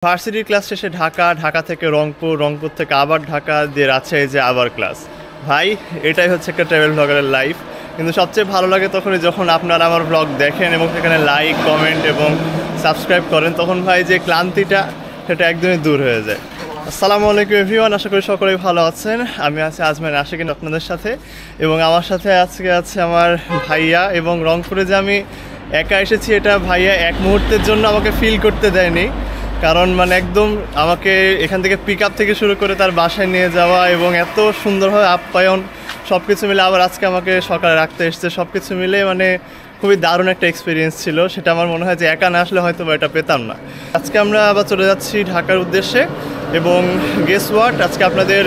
ভার্সিটির ক্লাস শেষে ঢাকা থেকে রংপুর থেকে আবার ঢাকা দিয়ে রাজশাহী যে আবার ক্লাস। ভাই এটাই হচ্ছে একটা ট্রাভেল ব্লগারের লাইফ। কিন্তু সবচেয়ে ভালো লাগে তখনই যখন আপনারা আমার ব্লগ দেখেন এবং সেখানে লাইক কমেন্ট এবং সাবস্ক্রাইব করেন, তখন ভাই যে ক্লান্তিটা সেটা একদমই দূর হয়ে যায়। আসসালামু আলাইকুম এভরিওয়ান, আশা করি সকলেই ভালো আছেন। আমি আছি আজমের আশিকিন আপনাদের সাথে, এবং আমার সাথে আজকে আছে আমার ভাইয়া। এবং রংপুরে যে আমি একা এসেছি এটা ভাইয়া এক মুহূর্তের জন্য আমাকে ফিল করতে দেয়নি, কারণ মানে একদম আমাকে এখান থেকে পিক আপ থেকে শুরু করে তার বাসায় নিয়ে যাওয়া এবং এত সুন্দরভাবে আপ্যায়ন সব কিছু মিলে আবার আজকে আমাকে সকালে রাখতে এসছে, সব কিছু মিলে মানে খুবই দারুণ একটা এক্সপিরিয়েন্স ছিল। সেটা আমার মনে হয় যে একা না আসলে হয়তো বা এটা পেতাম না। আজকে আমরা আবার চলে যাচ্ছি ঢাকার উদ্দেশ্যে, এবং গেস ওয়াট, আজকে আপনাদের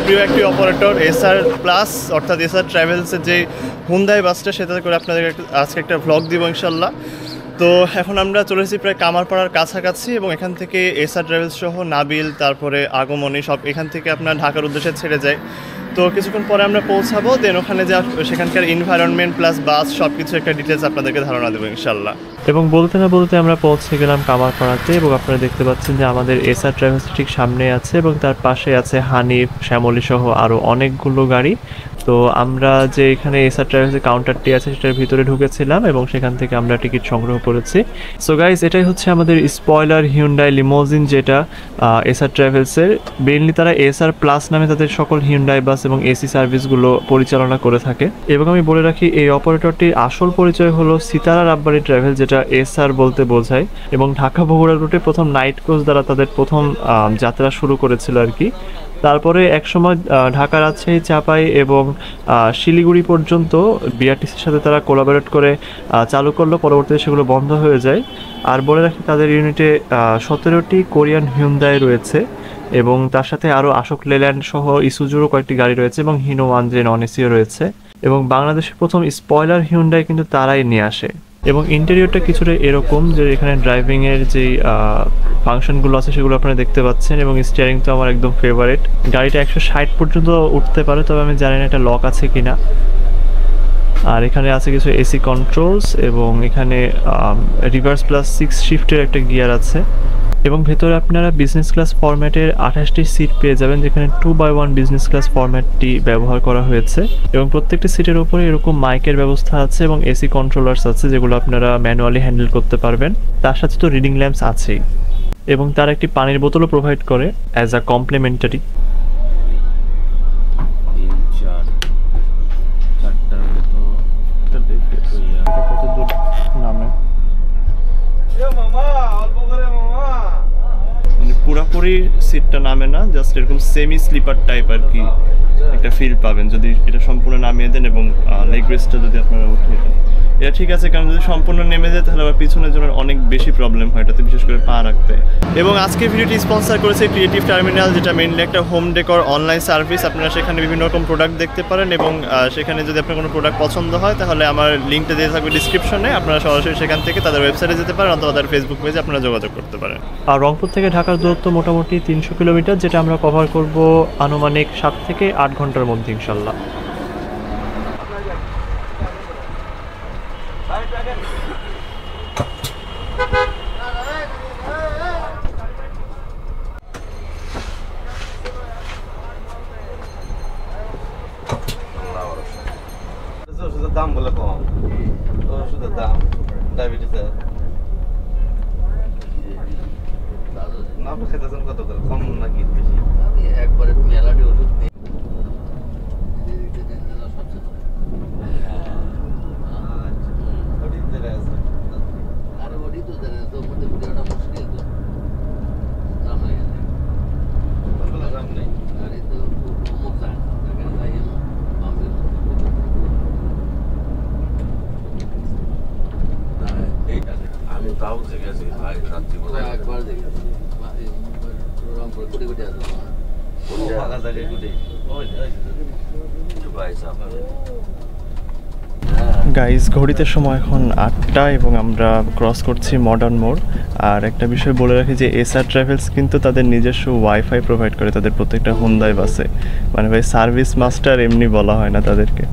প্রিয় একটি অপারেটর এসআর প্লাস অর্থাৎ এসআর ট্রাভেলসের যে হুন্দাই বাসটা, সেটাতে করে আপনাদের আজকে একটা ভ্লগ দিব ইনশাল্লাহ। তো এখন আমরা চলে এসেছি প্রায় কামারপাড়ার কাছাকাছি, এবং এখান থেকে এসআর ট্রাভেলস সহ নাবিল, তারপরে আগমনী সব এখান থেকে আপনার ঢাকার উদ্দেশ্যে ছেড়ে যায়। তো কিছুক্ষণ পরে আমরা পৌঁছাবো, দেন ওখানে যা সেখানকার এনভায়রনমেন্ট প্লাস বাস সব কিছু একটা ডিটেলস আপনাদেরকে ধারণা দেবো ইনশাল্লাহ। এবং বলতে না বলতে আমরা পৌঁছে গেলাম কামারপাড়াতে, এবং আপনারা দেখতে পাচ্ছেন যে আমাদের এসআর ট্রাভেলস ঠিক সামনে আছে, এবং তার পাশে আছে হানিফ, শ্যামলী সহ আরও অনেকগুলো গাড়ি। তো আমরা যে এখানে এসআর ট্রাভেলসের কাউন্টারটি আছে সেটার ভিতরে ঢুকেছিলাম, এবং সেখান থেকে আমরা টিকিট সংগ্রহ করেছি। সো গাইজ, এটাই হচ্ছে আমাদের স্পয়লার হিউন্ডাই লিমোজিন, যেটা এসআর ট্রাভেলসের। মেইনলি তারা এসআর প্লাস নামে তাদের সকল হিউন্ডাই বাস এবং এসি সার্ভিসগুলো পরিচালনা করে থাকে। এবং আমি বলে রাখি, এই অপারেটরটির আসল পরিচয় হলো সিতারা রাব্বানি ট্রাভেল, যেটা এসআর বলতে বোঝায়, এবং ঢাকা বগুড়া রুটে প্রথম নাইট কোচ দ্বারা তাদের প্রথম যাত্রা শুরু করেছিল আর কি। তারপরে একসময় ঢাকা, রাজশাহী, চাপাই এবং শিলিগুড়ি পর্যন্ত বিআরটিসির সাথে তারা কোলাবোরেট করে চালু করলো, পরবর্তীতে সেগুলো বন্ধ হয়ে যায়। আর বলে রাখি, তাদের ইউনিটে 17টি কোরিয়ান হিউন্ডাই রয়েছে, এবং তার সাথে আরও আশোক লেল্যান্ড সহ ইসুজুরও কয়েকটি গাড়ি রয়েছে, এবং হিনো 1J নন এসিও রয়েছে। এবং বাংলাদেশের প্রথম স্পয়লার হিউন্ডাই কিন্তু তারাই নিয়ে আসে। এবং ইন্টেরিয়রটা কিছুটা এরকম, যে এখানে ড্রাইভিংয়ের যেই ফাংশনগুলো আছে সেগুলো আপনারা দেখতে পাচ্ছেন, এবং স্টিয়ারিং তো আমার একদম ফেভারিট। গাড়িটা 160 পর্যন্ত উঠতে পারে, তবে আমি জানি না এটা লক আছে কিনা। আর এখানে আছে কিছু এসি কন্ট্রোলস, এবং এখানে রিভার্স প্লাস 6 শিফটের একটা গিয়ার আছে। এবং ভেতরে আপনারা বিজনেস ক্লাস ফরম্যাটের 28টি সিট পেয়ে যাবেন, যেখানে 2x1 বিজনেস ক্লাস ফরম্যাটটি ব্যবহার করা হয়েছে। এবং প্রত্যেকটি সিটের উপরে এরকম মাইকের ব্যবস্থা আছে, এবং এসি কন্ট্রোলার্স আছে, যেগুলো আপনারা ম্যানুয়ালি হ্যান্ডেল করতে পারবেন। তার সাথে তো রিডিং ল্যাম্পস আছেই, এবং তার একটি পানির বোতলও প্রোভাইড করে অ্যাজ আ কমপ্লিমেন্টারি। পুরাপুরি সিটটা নামে না, জাস্ট এরকম সেমি স্লিপার টাইপ আর কি একটা ফিল পাবেন যদি এটা সম্পূর্ণ নামিয়ে দেন, এবং লেগ রেস্টটা যদি আপনারা উঠিয়ে দেন। এটা ঠিক আছে, কারণ যদি সম্পূর্ণ নেমে যায় তাহলে আবার পিছনের জন্য অনেক বেশি প্রবলেম হয় এটাতে, বিশেষ করে পা রাখতে। এবং আজকে ভিডিওটি স্পন্সর করেছে ক্রিয়েটিভ টার্মিনাল, যেটা মেইনলি একটা হোম ডেকর অনলাইন সার্ভিস। আপনারা সেখানে বিভিন্ন রকম প্রোডাক্ট দেখতে পারেন, এবং সেখানে যদি আপনার কোনো প্রোডাক্ট পছন্দ হয় তাহলে আমার লিঙ্কটা দিয়ে থাকবে ডিসক্রিপশনে, আপনারা সরাসরি সেখান থেকে তাদের ওয়েবসাইটে যেতে পারেন, অথবা তাদের ফেসবুক পেজে আপনারা যোগাযোগ করতে পারেন। আর রংপুর থেকে ঢাকার দূরত্ব মোটামুটি 300 কিলোমিটার, যেটা আমরা কভার করব আনুমানিক 7 থেকে 8 ঘন্টার মধ্যে ইনশাল্লাহ। ওষুধের দাম বলে কম, ওষুধের দাম ডায়াবেটিসের না, আপনি খেতেছেন কত করে, কম নাকি বেশি? একবারে মেলাটি ওষুধ নিয়ে গাইজ, ঘড়িতে সময় এখন 8টা, এবং আমরা ক্রস করছি মডার্ন মোড়। আর একটা বিষয় বলে রাখি যে এসআর ট্রাভেলস কিন্তু তাদের নিজস্ব ওয়াইফাই প্রোভাইড করে তাদের প্রত্যেকটা হুন্দাই বাসে। মানে ভাই সার্ভিস মাস্টার এমনি বলা হয় না তাদেরকে।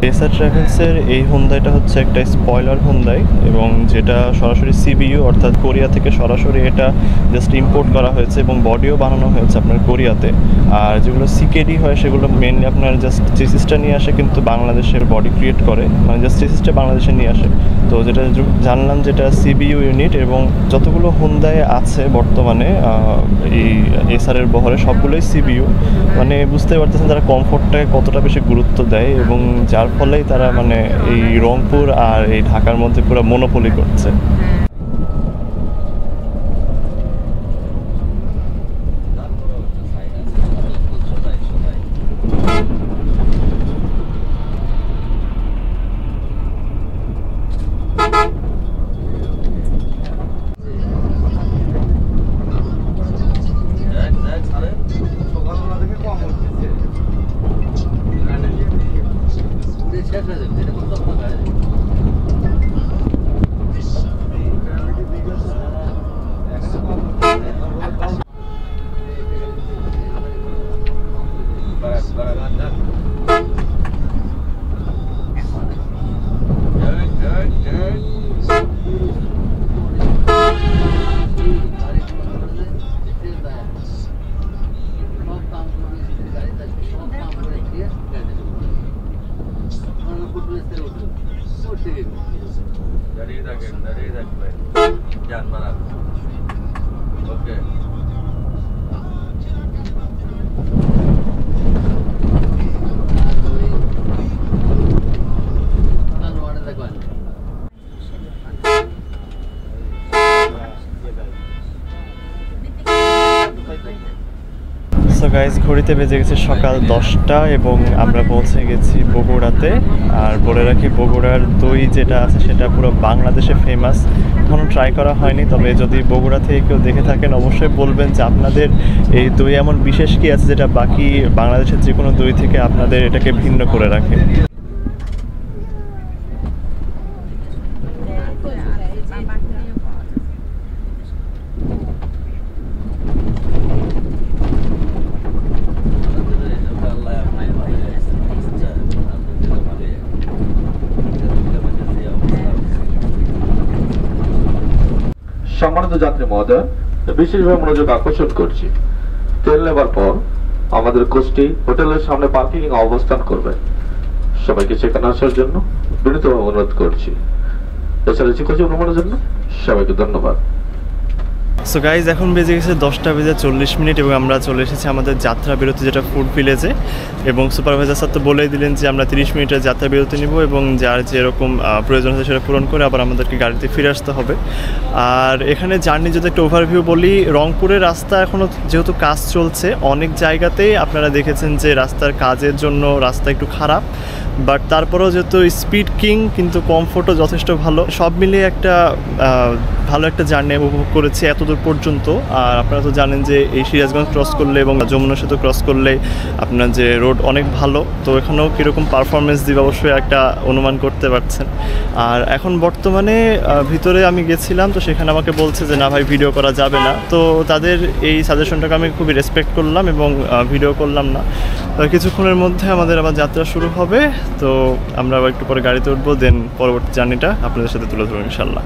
এসআর ট্রাভেলসের এই হুন্দাইটা হচ্ছে একটা স্পয়লার হুন্দাই, এবং যেটা সরাসরি সিবিইউ অর্থাৎ কোরিয়া থেকে সরাসরি এটা জাস্ট ইম্পোর্ট করা হয়েছে এবং বডিও বানানো হয়েছে আপনার কোরিয়াতে। আর যেগুলো সিকেডি হয় সেগুলো মেনলি আপনার জাস্ট চেসিসটা নিয়ে আসে, কিন্তু বাংলাদেশের বডি ক্রিয়েট করে, মানে জাস্ট চেসিসটা বাংলাদেশে নিয়ে আসে। তো যেটা জানলাম যেটা সিবিইউ ইউনিট, এবং যতগুলো হুন্দাই আছে বর্তমানে এই এসআরের বহরে সবগুলোই সিবিইউ। মানে বুঝতে পারতেছেন তারা কমফোর্টটাকে কতটা বেশি গুরুত্ব দেয়, এবং যার ফলেই তারা মানে এই রংপুর আর এই ঢাকার মধ্যে পুরো মনোপলি করছে। সো গাইজ, ঘড়িতে বেজে গেছে সকাল 10টা এবং আমরা পৌঁছে গেছি বগুড়াতে। আর বলে রাখি, বগুড়ার দই যেটা আছে সেটা পুরো বাংলাদেশে ফেমাস। এখনও ট্রাই করা হয়নি, তবে যদি বগুড়া থেকে কেউ দেখে থাকেন অবশ্যই বলবেন যে আপনাদের এই দই এমন বিশেষ কী আছে যেটা বাকি বাংলাদেশের যে কোনো দই থেকে আপনাদের এটাকে ভিন্ন করে রাখে। সম্মানিত যাত্রী মহোদয়, বিশেষভাবে মনোযোগ আকর্ষণ করছি। তেল নেবার পর আমাদের কোচটি হোটেলের সামনে পার্কিং অবস্থান করবে। সবাইকে সেখানে আসার জন্য বিনীতভাবে অনুরোধ করছি। এছাড়া কোচে ভ্রমণের জন্য সবাইকে ধন্যবাদ। সো গাইজ, এখন বেজে গেছে 10:40 এবং আমরা চলে এসেছি আমাদের যাত্রা বিরতি, যেটা ফুড ভিলেজে। এবং সুপারভাইজার স্যার তো বলেই দিলেন যে আমরা 30 মিনিটের যাত্রা বিরতি নিব, এবং যার যেরকম প্রয়োজন আছে সেটা পূরণ করে আবার আমাদেরকে গাড়িতে ফিরে আসতে হবে। আর এখানে জার্নি যদি একটা ওভারভিউ বলি, রংপুরের রাস্তা এখনও যেহেতু কাজ চলছে, অনেক জায়গাতেই আপনারা দেখেছেন যে রাস্তার কাজের জন্য রাস্তা একটু খারাপ, বাট তারপরেও যেহেতু স্পিড কিং, কিন্তু কমফোর্টও যথেষ্ট ভালো। সব মিলিয়ে একটা ভালো একটা জার্নি উপভোগ করেছি এতদূর পর্যন্ত। আর আপনারা তো জানেন যে এই সিরাজগঞ্জ ক্রস করলে এবং যমুনা সেতু ক্রস করলে আপনার যে রোড অনেক ভালো, তো এখানেও কীরকম পারফরমেন্স দিবে অবশ্যই একটা অনুমান করতে পারছেন। আর এখন বর্তমানে ভিতরে আমি গেছিলাম, তো সেখানে আমাকে বলছে যে না ভাই ভিডিও করা যাবে না। তো তাদের এই সাজেশনটাকে আমি খুবই রেসপেক্ট করলাম এবং ভিডিও করলাম না। কিছুক্ষণের মধ্যে আমাদের আবার যাত্রা শুরু হবে, তো আমরা আবার একটু পরে গাড়িতে উঠবো, দেন পরবর্তী জার্নিটা আপনাদের সাথে তুলে ধরবো ইনশাল্লাহ।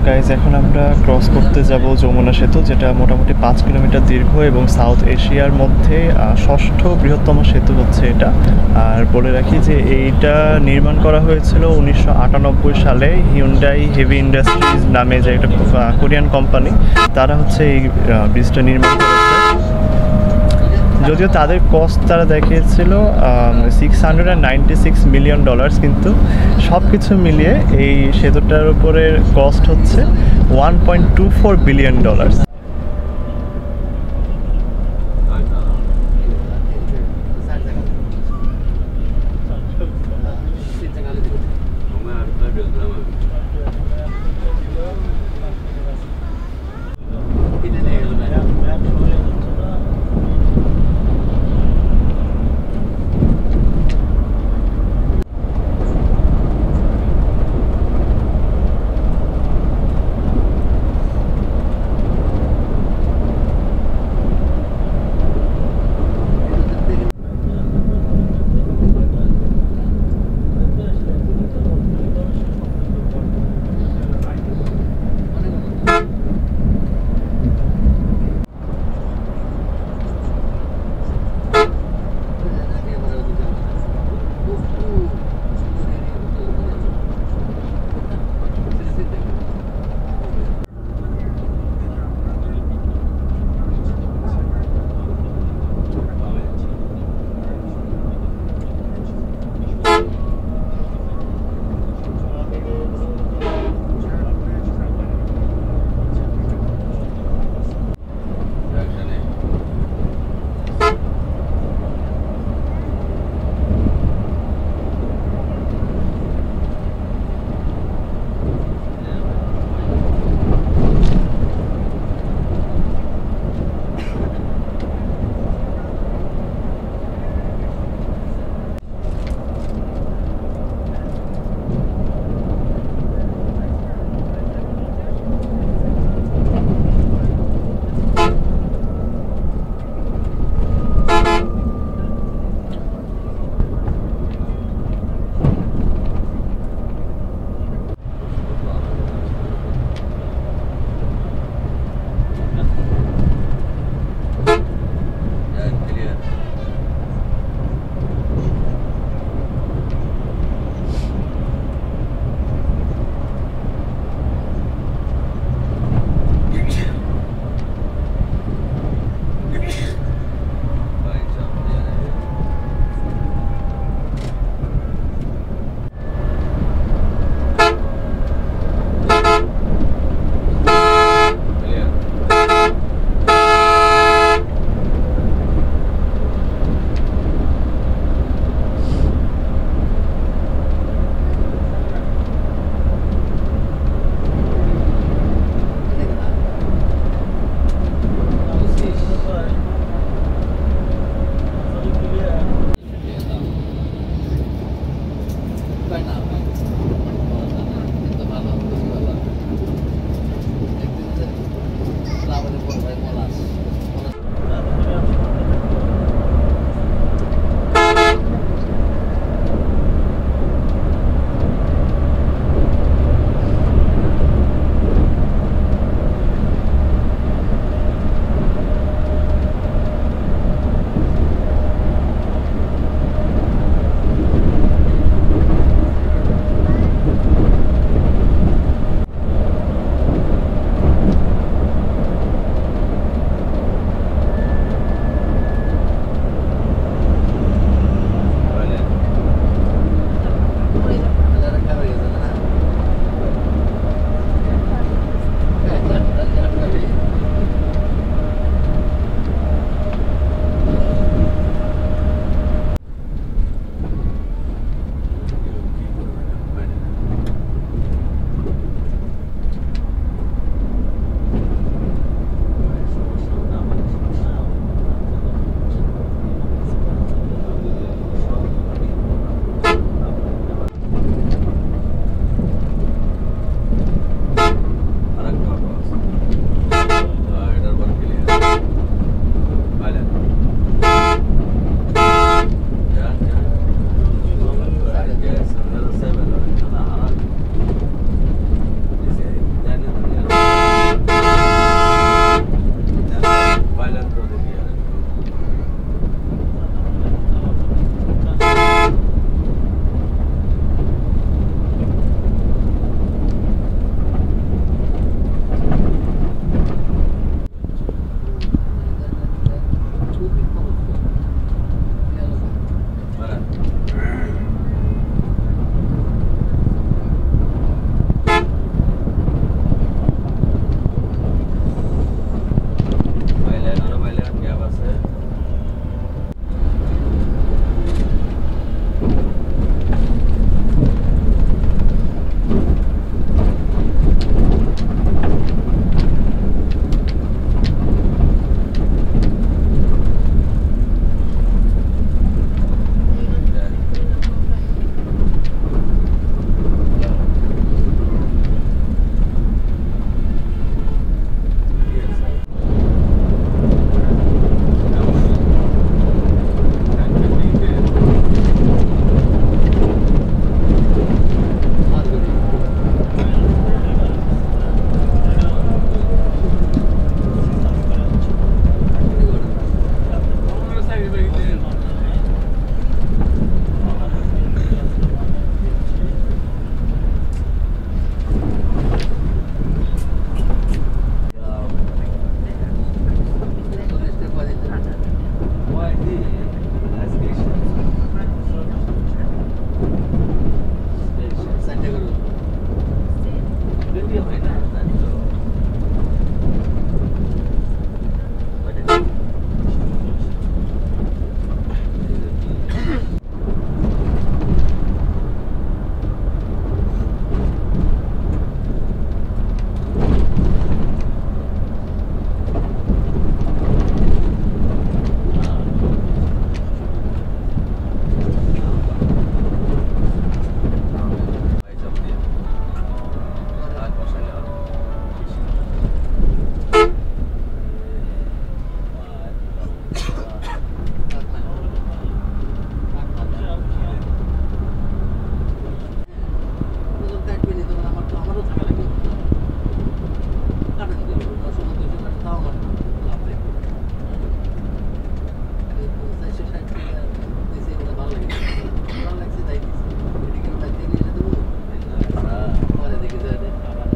গাইজ এখন আমরা ক্রস করতে যাব যমুনা সেতু, যেটা মোটামুটি 5 কিলোমিটার দীর্ঘ এবং সাউথ এশিয়ার মধ্যে ষষ্ঠ বৃহত্তম সেতু হচ্ছে এটা। আর বলে রাখি যে এইটা নির্মাণ করা হয়েছিল 1998 সালে। হিউন্ডাই হেভি ইন্ডাস্ট্রিজ নামে যে একটা কোরিয়ান কোম্পানি, তারা হচ্ছে এই ব্রিজটা নির্মাণ করেছে। যদিও তাদের কস্ট তারা দেখিয়েছিল $696 মিলিয়ন, কিন্তু সব কিছু মিলিয়ে এই সেতুটার উপরের কস্ট হচ্ছে $1.24 বিলিয়ন। আমারও থাকা লাগে কাটেন দিল 10-200 টাকা তাও আমার লাভ নেই 460 টাকা দিয়েছে এটা ভালো লাগে ভালো লাগছে তাই দিয়েছে মেডিকেল বাইতে নিয়ে যেতে দেবো পরে দেখে যায় আবার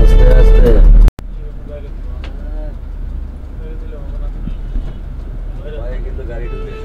আস্তে আস্তে কিন্তু গাড়ি ঢুকে